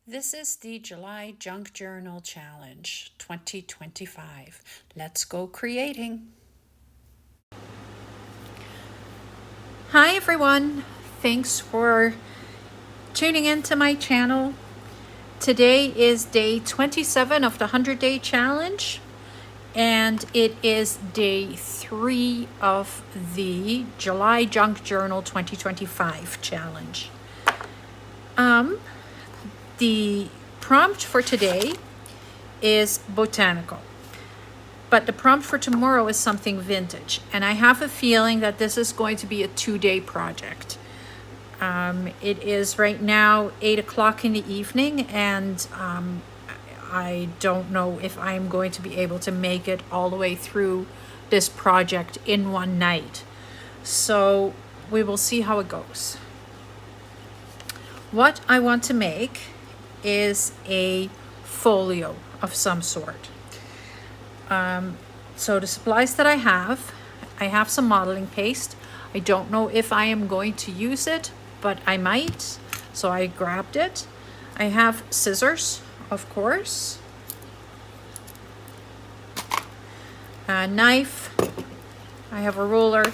This is the July Junk Journal Challenge 2025. Let's go creating. Hi everyone. Thanks for tuning into my channel. Today is day 27 of the 100-day challenge, and it is day 3 of the July Junk Journal 2025 challenge. The prompt for today is botanical, but the prompt for tomorrow is something vintage, and I have a feeling that this is going to be a 2-day project. It is right now 8 o'clock in the evening, and I don't know if I'm going to be able to make it all the way through this project in one night. So we will see how it goes. What I want to make is a folio of some sort. So the supplies that I have some modeling paste. I don't know if I am going to use it, but I might, so I grabbed it. I have scissors, of course, a knife, I have a ruler,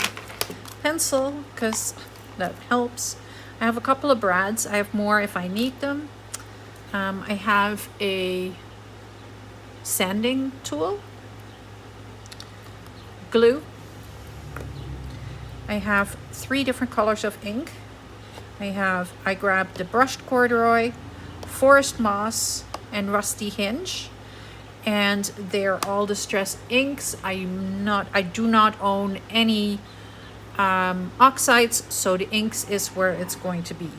pencil, because that helps. I have a couple of brads. I have more if I need them. I have a sanding tool, glue. I have 3 different colors of ink. I grabbed the brushed corduroy, forest moss, and rusty hinge, and they're all distress inks. I do not own any oxides, so the inks is where it's going to be.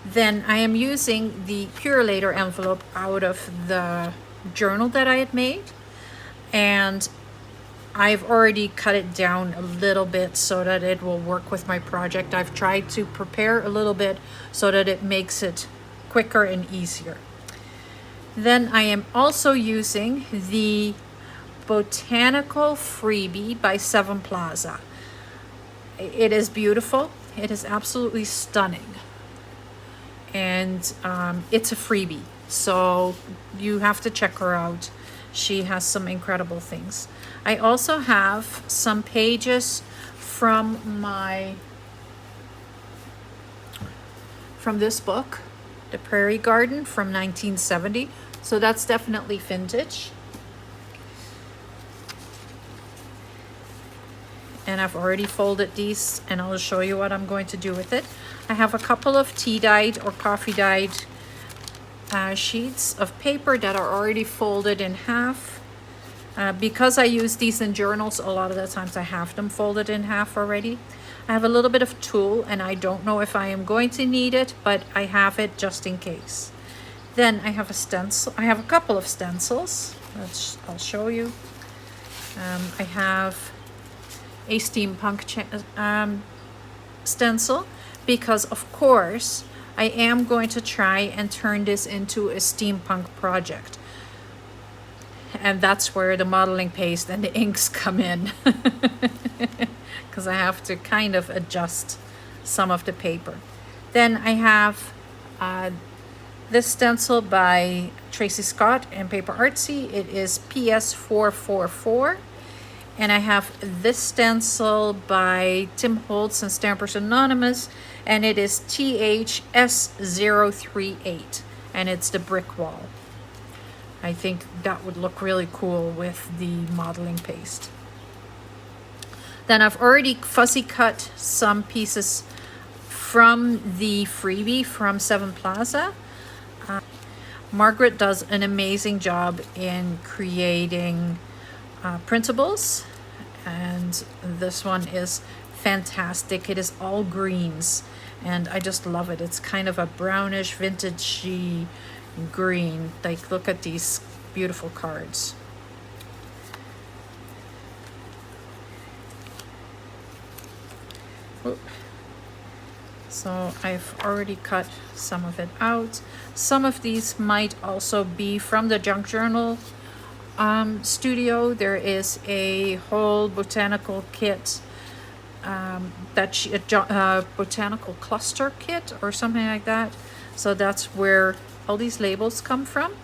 Then I am using the Purolator envelope out of the journal that I had made, and I've already cut it down a little bit so that it will work with my project. I've tried to prepare a little bit so that it makes it quicker and easier. Then I am also using the Botanical Freebie by Seven Plaza. It is beautiful. It is absolutely stunning. And it's a freebie, so you have to check her out. She has some incredible things. I also have some pages from this book, The Prairie Garden from 1970. So that's definitely vintage. And I've already folded these, and I'll show you what I'm going to do with it. I have a couple of tea-dyed or coffee-dyed sheets of paper that are already folded in half. Because I use these in journals, a lot of the times I have them folded in half already. I have a little bit of tulle, and I don't know if I am going to need it, but I have it just in case. Then I have a stencil. I have a couple of stencils. I'll show you. I have a steampunk stencil, because of course I am going to try and turn this into a steampunk project, and that's where the modeling paste and the inks come in, because I have to kind of adjust some of the paper. Then I have this stencil by Tracy Scott and Paper Artsy. It is PS444. And I have this stencil by Tim Holtz and Stampers Anonymous, and it is THS038, and it's the brick wall. I think that would look really cool with the modeling paste. Then I've already fussy cut some pieces from the freebie from Seven Plaza. Margaret does an amazing job in creating printables, and this one is fantastic. It is all greens, and I just love it. It's kind of a brownish vintagey green. Like, look at these beautiful cards. Oop. So I've already cut some of it out. Some of these might also be from the Junk Journal studio. There is a whole botanical kit botanical cluster kit or something like that. So that's where all these labels come from.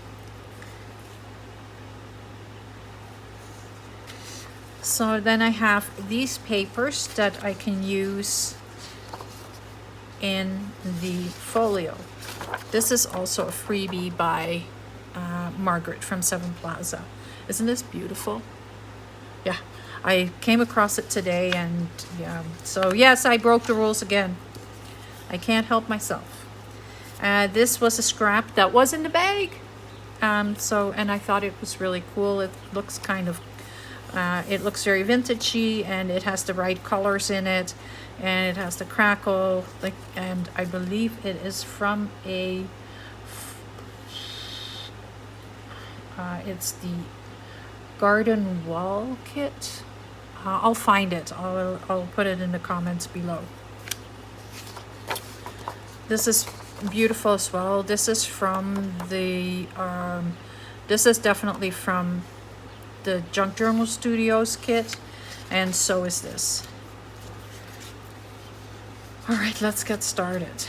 So then I have these papers that I can use in the folio. This is also a freebie by Margaret from Seven Plaza. Isn't this beautiful? Yeah, I came across it today, and yeah, so yes, I broke the rules again. I can't help myself. This was a scrap that was in the bag. And I thought it was really cool. It looks kind of, it looks very vintagey, and it has the right colors in it, and it has the crackle, like, and I believe it is from a, it's the garden wall kit. I'll find it. I'll put it in the comments below. This is beautiful as well. This is from the this is definitely from the Junk Journal Studios kit, and so is this. All right, let's get started.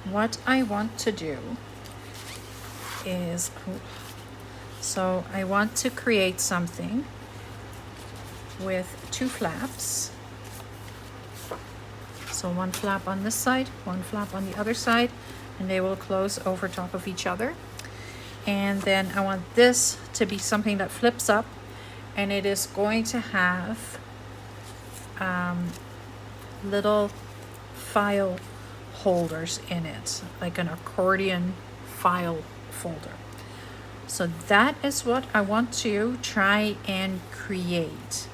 What I want to do is, so I want to create something with 2 flaps. So one flap on this side, one flap on the other side, and they will close over top of each other. And then I want this to be something that flips up, and it is going to have little file holders in it, like an accordion file folder. So that is what I want to try and create.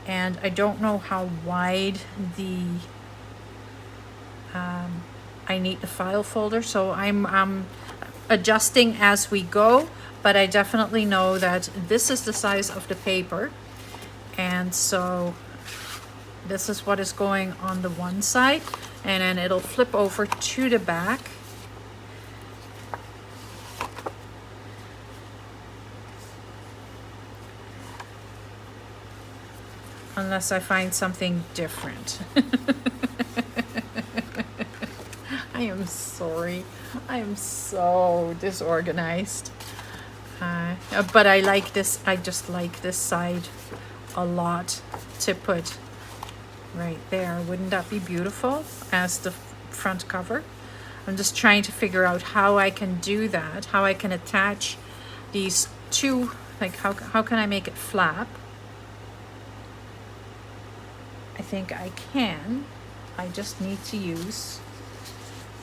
And I don't know how wide the I need the file folder, so I'm adjusting as we go, but I definitely know that this is the size of the paper, and so this is what is going on the one side, and then it'll flip over to the back. Unless I find something different. I am sorry. I am so disorganized. But I like this. I just like this side a lot to put right there. Wouldn't that be beautiful as the front cover? I'm just trying to figure out how I can do that, how I can attach these two, like how can I make it flap? I think I can. I just need to use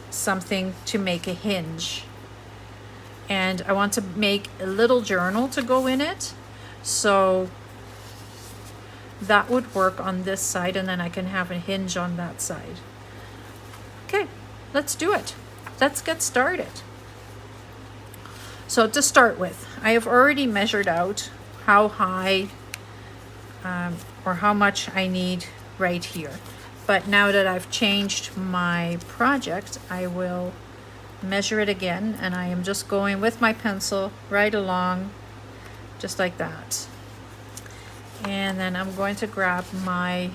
something to make a hinge. And I want to make a little journal to go in it. So that would work on this side, and then I can have a hinge on that side. Okay, let's do it. Let's get started. So to start with, I have already measured out how high or how much I need right here. But now that I've changed my project, I will measure it again, and I am just going with my pencil right along, just like that. And then I'm going to grab my,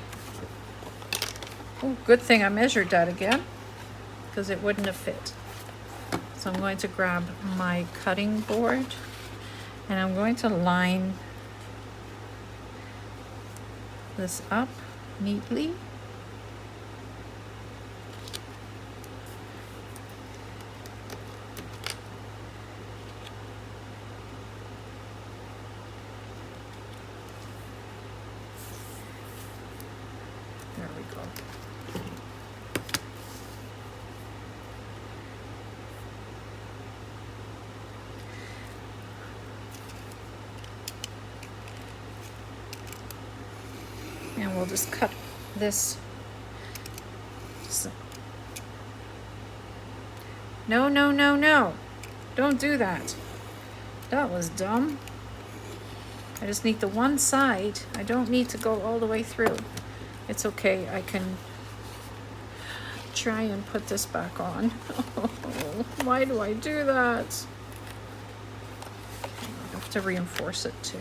oh, good thing I measured that again, because it wouldn't have fit. So I'm going to grab my cutting board, and I'm going to line this up neatly. There we go. And we'll just cut this. So. No, no, no, no. Don't do that. That was dumb. I just need the one side. I don't need to go all the way through. It's okay. I can try and put this back on. Oh, why do I do that? I have to reinforce it too.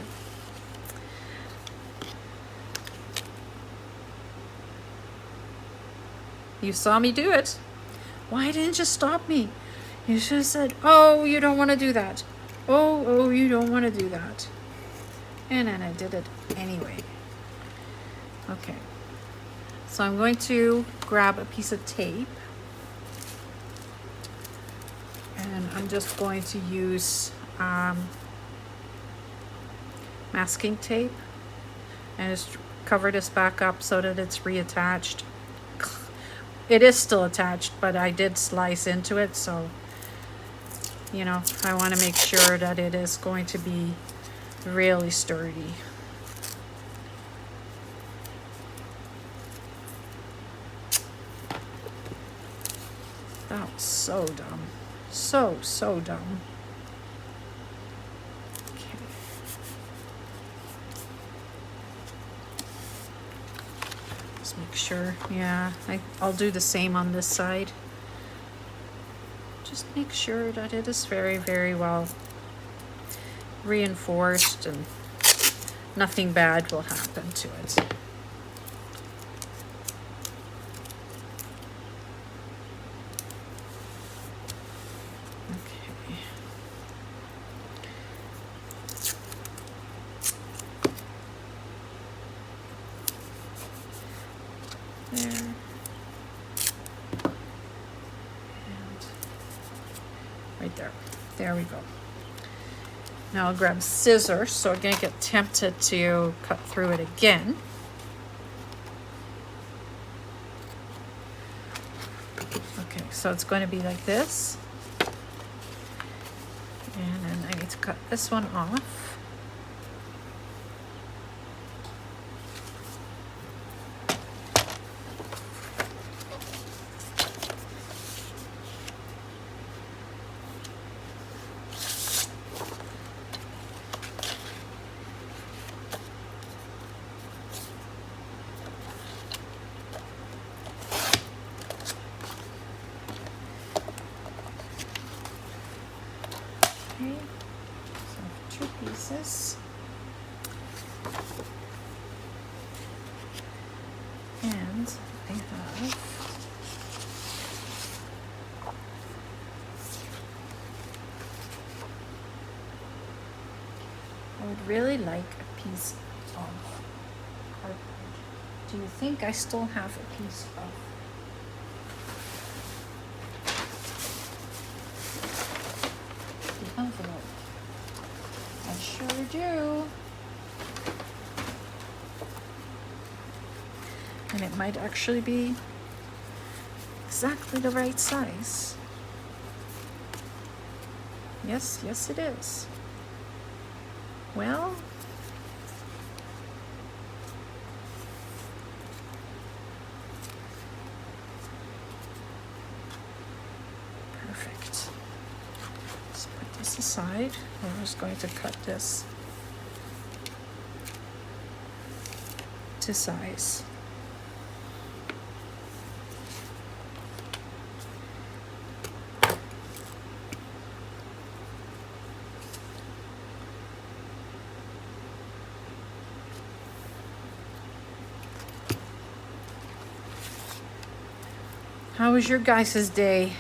You saw me do it. Why didn't you stop me? You should have said, oh, you don't want to do that. Oh, you don't want to do that. And then I did it anyway. Okay. So I'm going to grab a piece of tape. And I'm just going to use masking tape. And just cover this back up so that it's reattached. It is still attached, but I did slice into it, so you know, I want to make sure that it is going to be really sturdy. That was so dumb. So dumb. Okay. Just make sure, yeah, I'll do the same on this side. Just make sure that it is very, very well reinforced and nothing bad will happen to it. Okay. There. Right there. There we go. Now I'll grab scissors, so I'm going to get tempted to cut through it again. Okay, so it's going to be like this. And then I need to cut this one off. Okay, so 2 pieces. And I have I would really like a piece of cardboard. Do you think I still have a piece of the envelope? I sure do. And it might actually be exactly the right size. Yes, yes it is. Well, perfect. Let's put this aside. We're just going to cut this to size. How was your guys' day?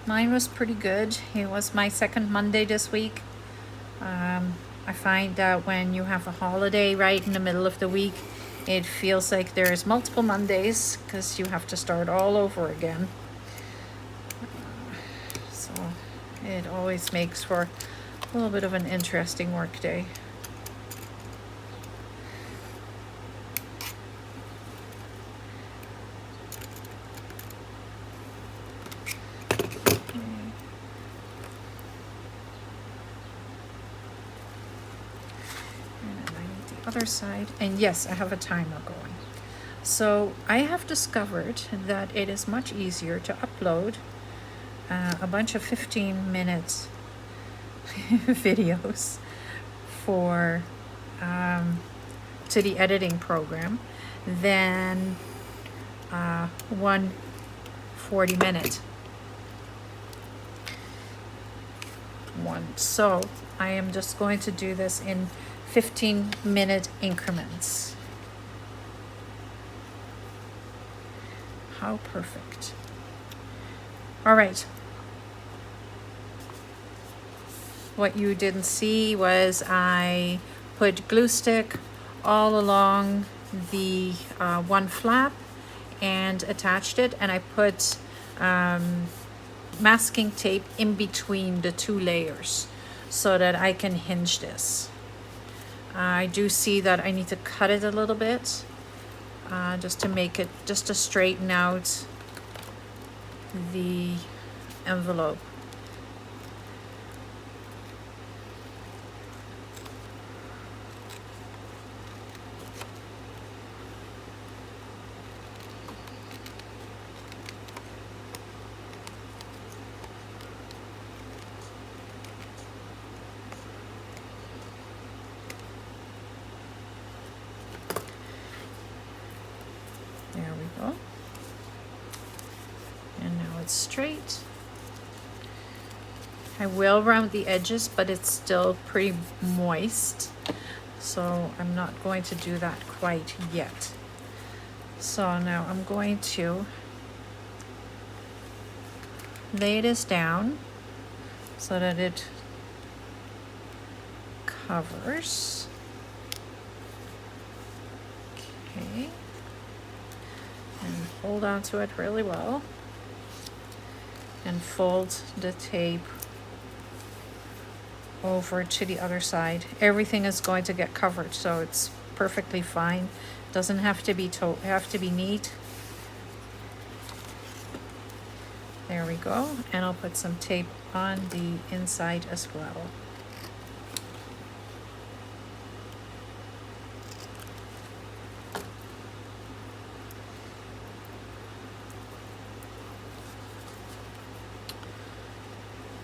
Mine was pretty good. It was my second Monday this week. I find that when you have a holiday right in the middle of the week, it feels like there's multiple Mondays because you have to start all over again. So it always makes for a little bit of an interesting work day. Other side, and yes, I have a timer going. So I have discovered that it is much easier to upload a bunch of 15-minute videos for to the editing program than one 40-minute one. So I am just going to do this in 15-minute increments. How perfect. All right. What you didn't see was I put glue stick all along the one flap and attached it, and I put masking tape in between the two layers so that I can hinge this. I do see that I need to cut it a little bit just to make it, just to straighten out the envelope. There we go. And now it's straight. I will round the edges, but it's still pretty moist, so I'm not going to do that quite yet. So now I'm going to lay this down so that it covers. Okay. And hold on to it really well and fold the tape over to the other side. Everything is going to get covered, so it's perfectly fine. Doesn't have to be neat. There we go. And I'll put some tape on the inside as well.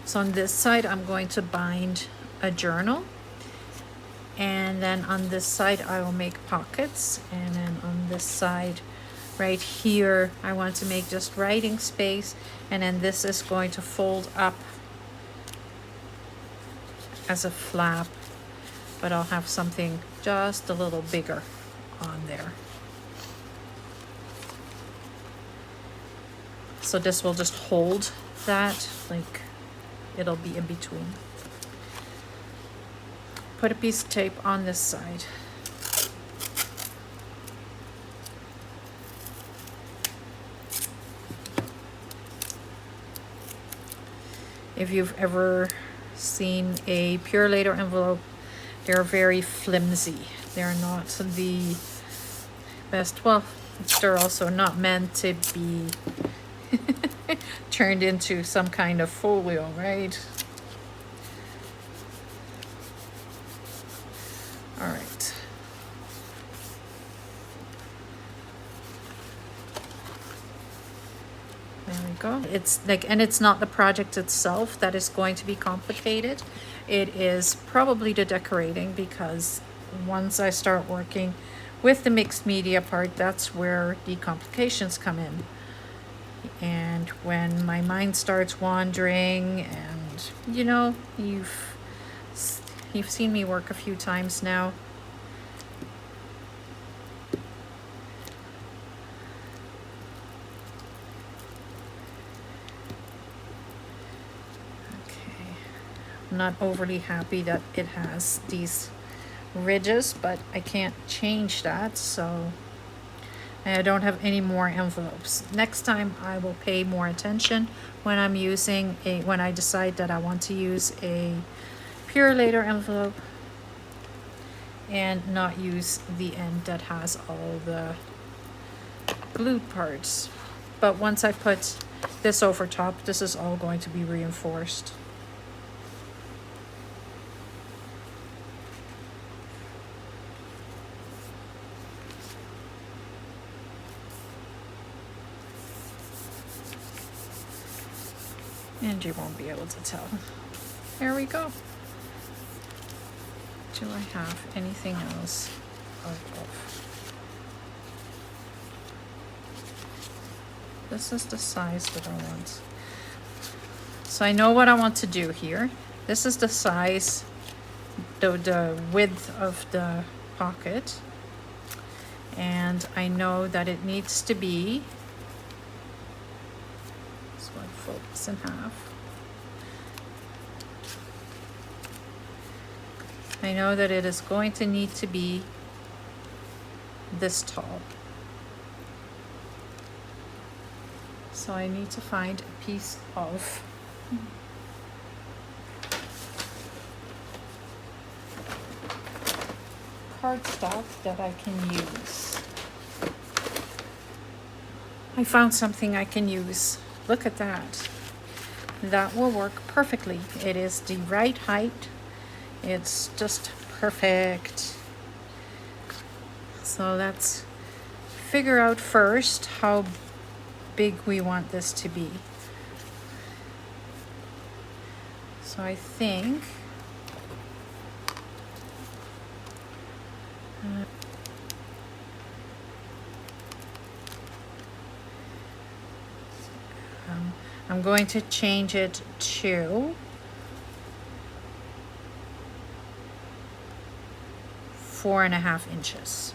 So on this side, I'm going to bind a journal. And then on this side, I will make pockets. And then on this side, right here, I want to make just writing space. And then this is going to fold up as a flap. But I'll have something just a little bigger on there. So this will just hold that, like, it'll be in between. Put a piece of tape on this side. If you've ever seen a Purolator envelope, they're very flimsy. They're not the best. Well, they're also not meant to be turned into some kind of folio, right? All right. There we go. It's like, and it's not the project itself that is going to be complicated. It is probably the decorating, because once I start working with the mixed media part, that's where the complications come in. And when my mind starts wandering, and you know, you've seen me work a few times now. Okay, I'm not overly happy that it has these ridges, but I can't change that, so I don't have any more envelopes. Next time I will pay more attention when I'm using when I decide that I want to use a Purolator envelope and not use the end that has all the glued parts. But once I put this over top, this is all going to be reinforced. And you won't be able to tell. There we go. Do I have anything else? This is the size that I want. So I know what I want to do here. This is the size, the width of the pocket. And I know that it needs to be fold this in half. I know that it is going to need to be this tall. So I need to find a piece of cardstock that I can use. I found something I can use. Look at that. That will work perfectly. It is the right height. It's just perfect. So let's figure out first how big we want this to be. So I think I'm going to change it to 4.5 inches.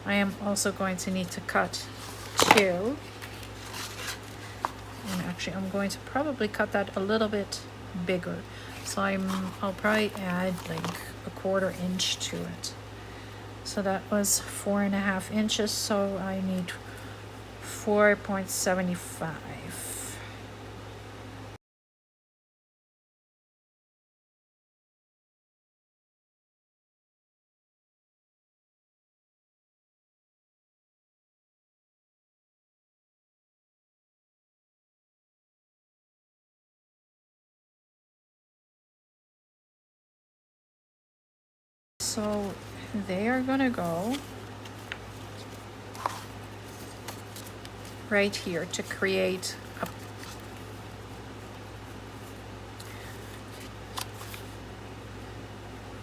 I am also going to need to cut 2. And actually I'm going to probably cut that a little bit bigger. So I'll probably add like 1/4 inch to it. So that was 4.5 inches, so I need 4.75. So they are gonna go right here to create a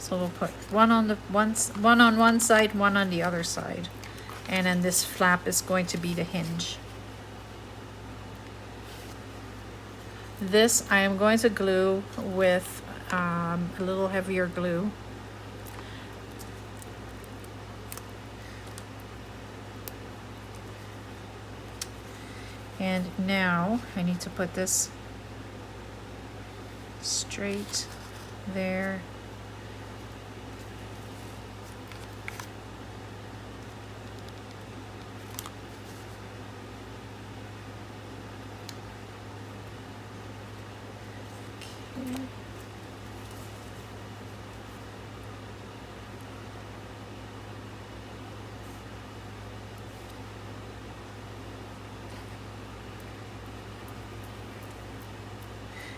so we'll put one on one side, one on the other side, and then this flap is going to be the hinge. This I am going to glue with a little heavier glue. And now I need to put this straight there. Okay.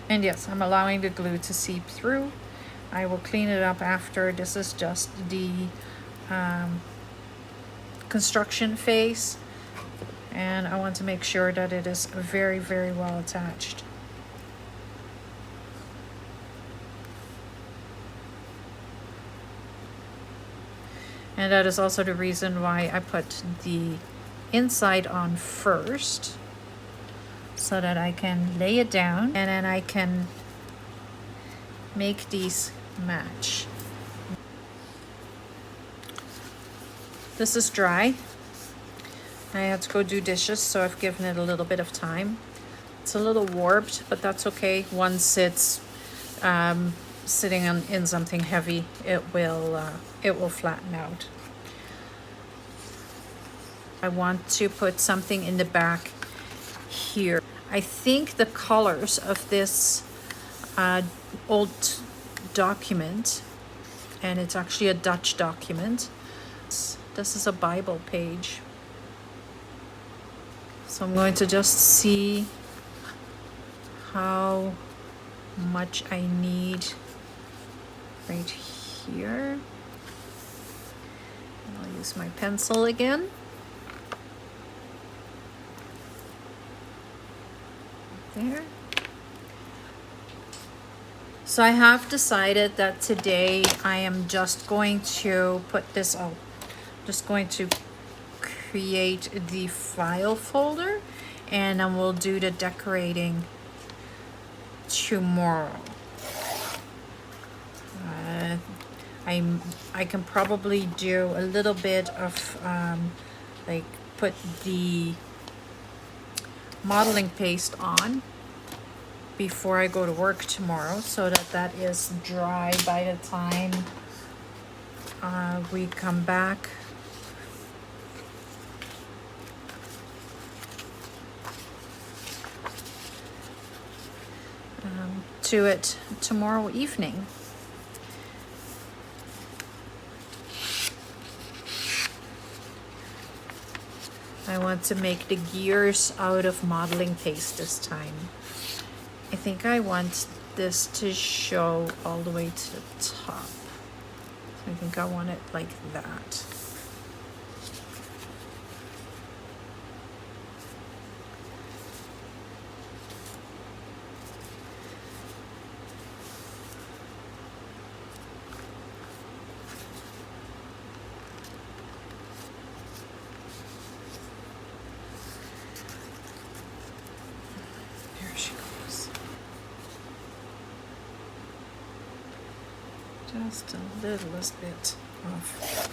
And yes, I'm allowing the glue to seep through. I will clean it up after. This is just the construction phase. And I want to make sure that it is very, very well attached. And that is also the reason why I put the inside on first, so that I can lay it down and then I can make these match. This is dry. I had to go do dishes, so I've given it a little bit of time. It's a little warped, but that's okay. Once it's sitting in something heavy, it will flatten out. I want to put something in the back here. I think the colors of this old document, and it's actually a Dutch document. This is a Bible page. So I'm going to just see how much I need right here. And I'll use my pencil again. There. So I have decided that today I am just going to put this out. Just going to create the file folder, and then we'll do the decorating tomorrow. I can probably do a little bit of like put the modeling paste on before I go to work tomorrow, so that that is dry by the time we come back. To it tomorrow evening. I want to make the gears out of modeling paste this time. I think I want this to show all the way to the top. So I think I want it like that. Just a little bit off.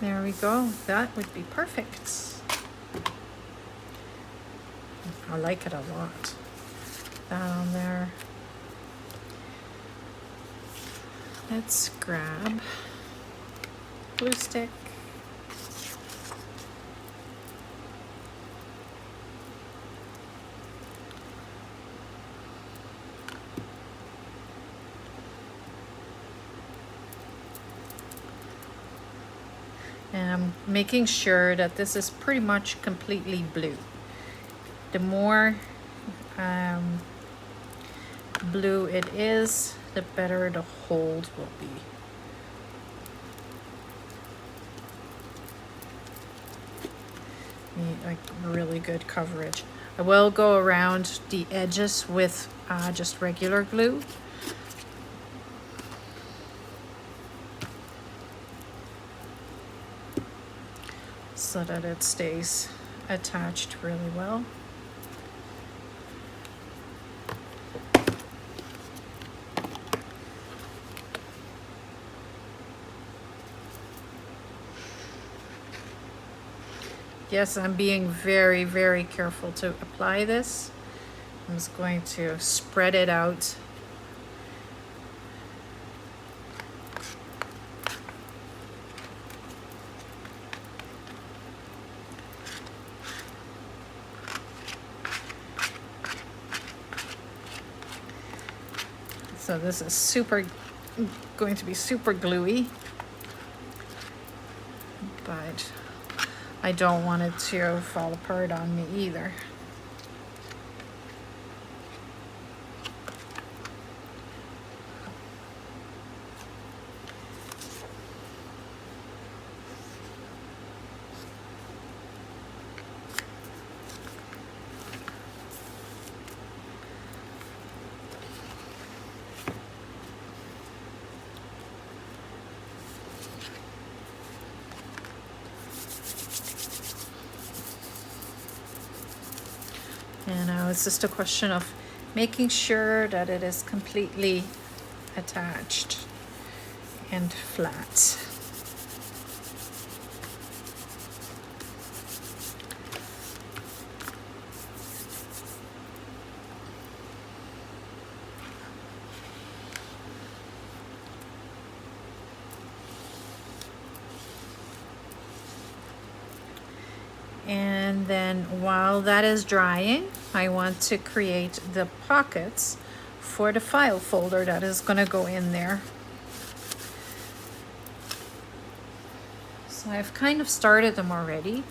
There we go. That would be perfect. I like it a lot. Down there. Let's grab glue stick. And I'm making sure that this is pretty much completely blue. The more blue it is, the better the hold will be. Need like really good coverage. I will go around the edges with just regular glue. So that it stays attached really well. Yes, I'm being very, very careful to apply this. I'm just going to spread it out. So this is going to be super gluey, but I don't want it to fall apart on me either. And now it's just a question of making sure that it is completely attached and flat. And then while that is drying, I want to create the pockets for the file folder that is going to go in there. So I've kind of started them already.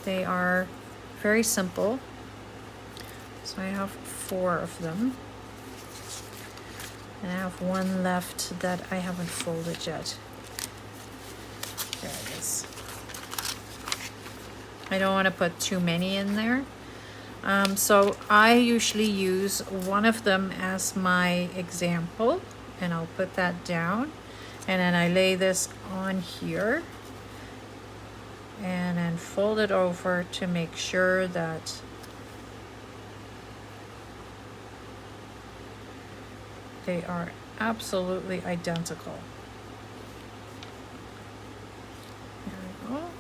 They are very simple. So I have 4 of them. And I have one left that I haven't folded yet. There it is. I don't want to put too many in there. So I usually use one of them as my example, and I'll put that down. And then I lay this on here and then fold it over to make sure that they are absolutely identical. There we go.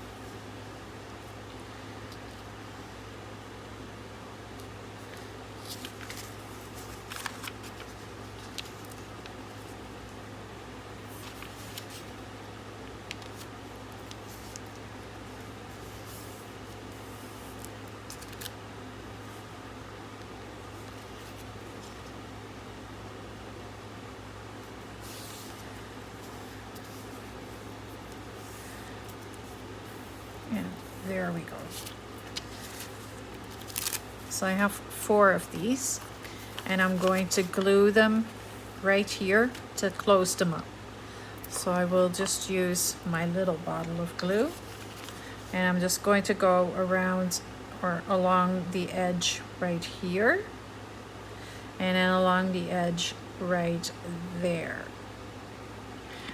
And there we go. So I have 4 of these, and I'm going to glue them right here to close them up. So I will just use my little bottle of glue, and I'm just going to go around or along the edge right here, and then along the edge right there.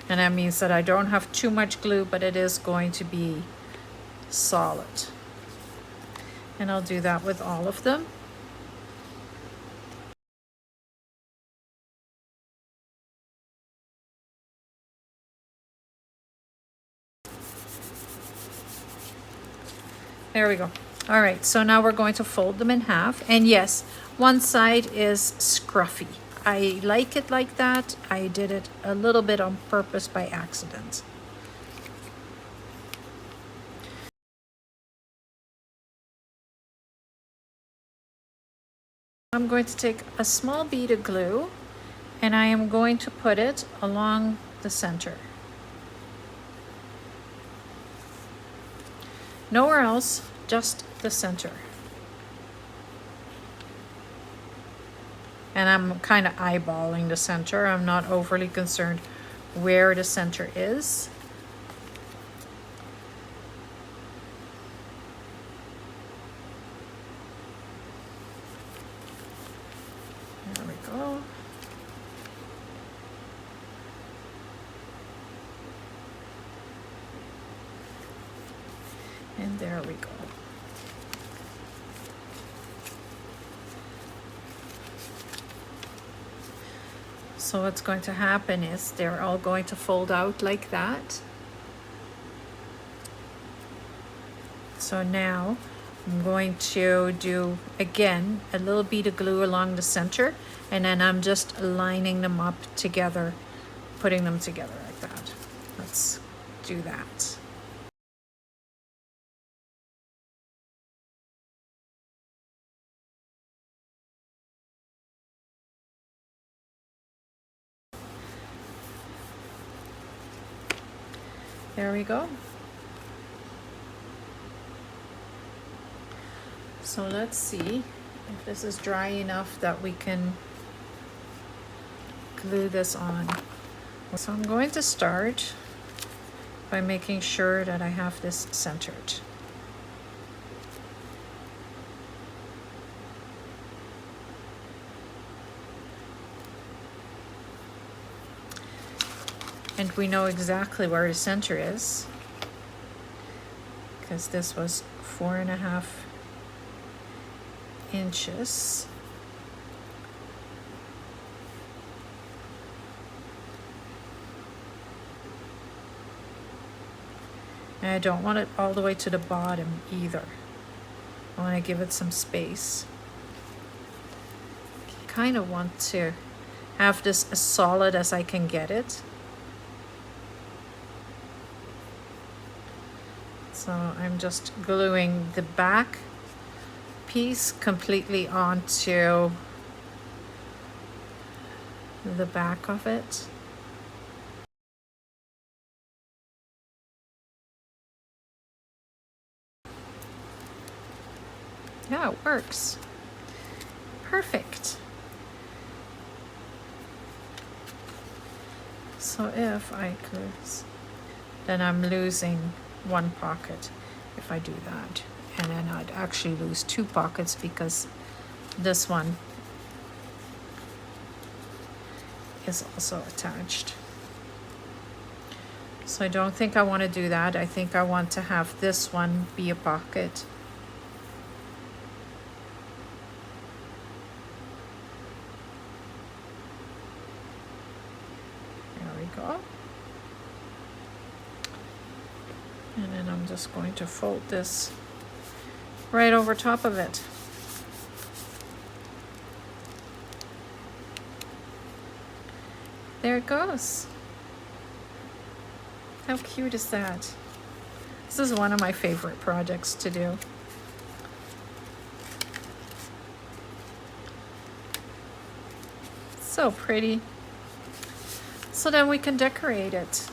And that means that I don't have too much glue, but it is going to be solid. And I'll do that with all of them. There we go. All right, so now we're going to fold them in half. And yes, one side is scruffy. I like it like that. I did it a little bit on purpose by accident. I'm going to take a small bead of glue, and I am going to put it along the center. Nowhere else, just the center. And I'm kind of eyeballing the center. I'm not overly concerned where the center is. There we go. And there we go. So what's going to happen is they're all going to fold out like that. So now I'm going to do, again, a little bead of glue along the center, and then I'm just lining them up together, putting them together like that. Let's do that. There we go. So let's see if this is dry enough that we can glue this on. So I'm going to start by making sure that I have this centered. And we know exactly where the center is, because this was 4.5 inches. And I don't want it all the way to the bottom either. I want to give it some space. I kind of want to have this as solid as I can get it. So I'm just gluing the back piece completely onto the back of it. Yeah, it works. Perfect. So if I could, then I'm losing one pocket if I do that. And then I'd actually lose 2 pockets because this one is also attached. So I don't think I want to do that. I think I want to have this one be a pocket. There we go. And then I'm just going to fold this right over top of it. There it goes. How cute is that? This is one of my favorite projects to do. So pretty. So then we can decorate it.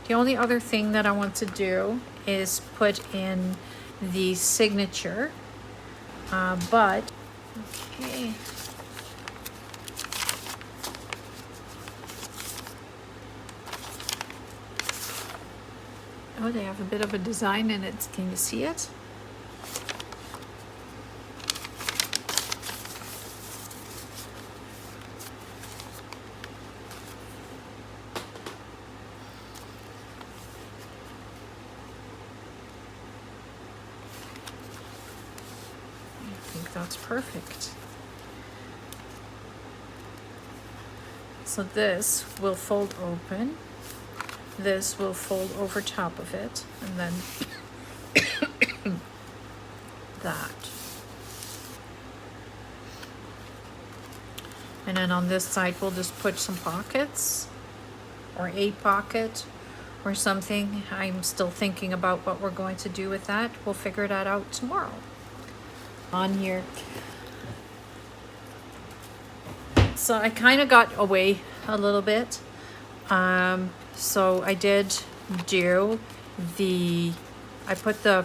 The only other thing that I want to do is put in the signature, but okay. Oh, they have a bit of a design in it. Can you see it? I think that's perfect. So this will fold open. This will fold over top of it, and then that. And then on this side, we'll just put some pockets, or a pocket, or something. I'm still thinking about what we're going to do with that. We'll figure that out tomorrow. On here. So I kind of got away a little bit. So I did do I put the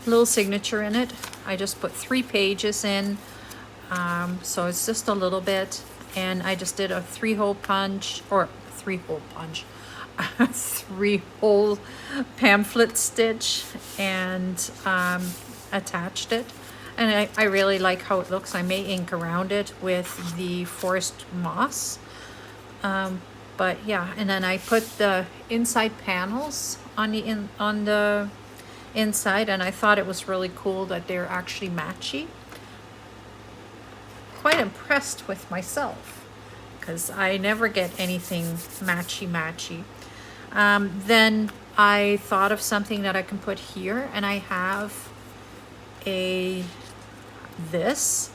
little signature in it. I just put 3 pages in, so it's just a little bit, and I just did a 3-hole punch, or 3-hole punch, 3-hole pamphlet stitch, and attached it. And I really like how it looks. I may ink around it with the forest moss. But yeah, and then I put the inside panels on the inside, and I thought it was really cool that they're actually matchy. Quite impressed with myself, because I never get anything matchy. Then I thought of something that I can put here, and I have this,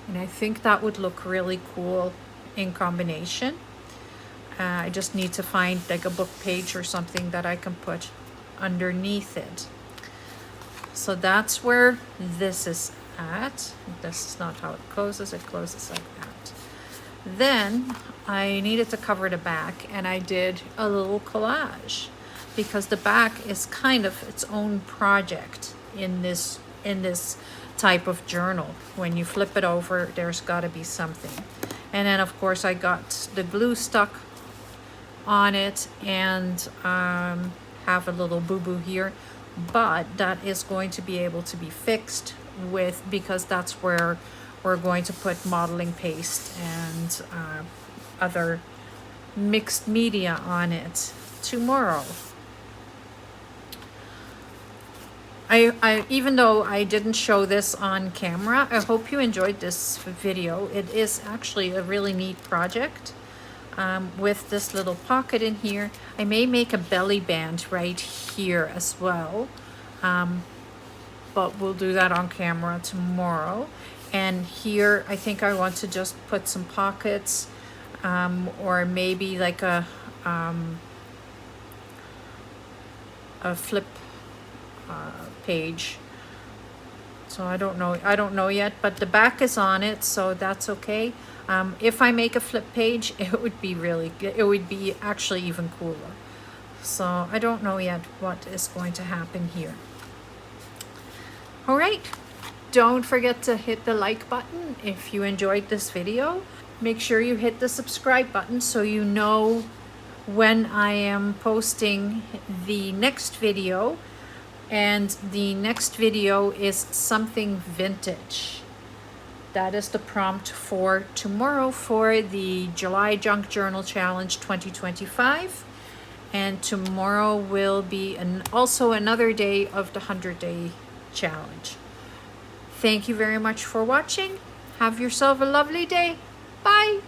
and I think that would look really cool in combination. I just need to find like a book page or something that I can put underneath it. So that's where this is at. This is not how it closes. It closes like that. Then I needed to cover the back, and I did a little collage, because the back is kind of its own project in this type of journal. When you flip it over, there's got to be something. And then of course I got the glue stuck on it, and have a little boo-boo here, but that is going to be able to be fixed with, because that's where we're going to put modeling paste and other mixed media on it tomorrow. I even though I didn't show this on camera, I hope you enjoyed this video. It is actually a really neat project, with this little pocket in here. I may make a belly band right here as well, but we'll do that on camera tomorrow. And here I think I want to just put some pockets, or maybe like a flip page. So I don't know yet, but the back is on it, so that's okay. If I make a flip page, it would be really good. It would be actually even cooler. So I don't know yet what is going to happen here. All right, Don't forget to hit the like button if you enjoyed this video. Make sure you hit the subscribe button so you know when I am posting the next video. And the next video is something vintage. That is the prompt for tomorrow for the July Junk Journal Challenge 2025. And tomorrow will be also another day of the 100-day challenge. Thank you very much for watching. Have yourself a lovely day. Bye.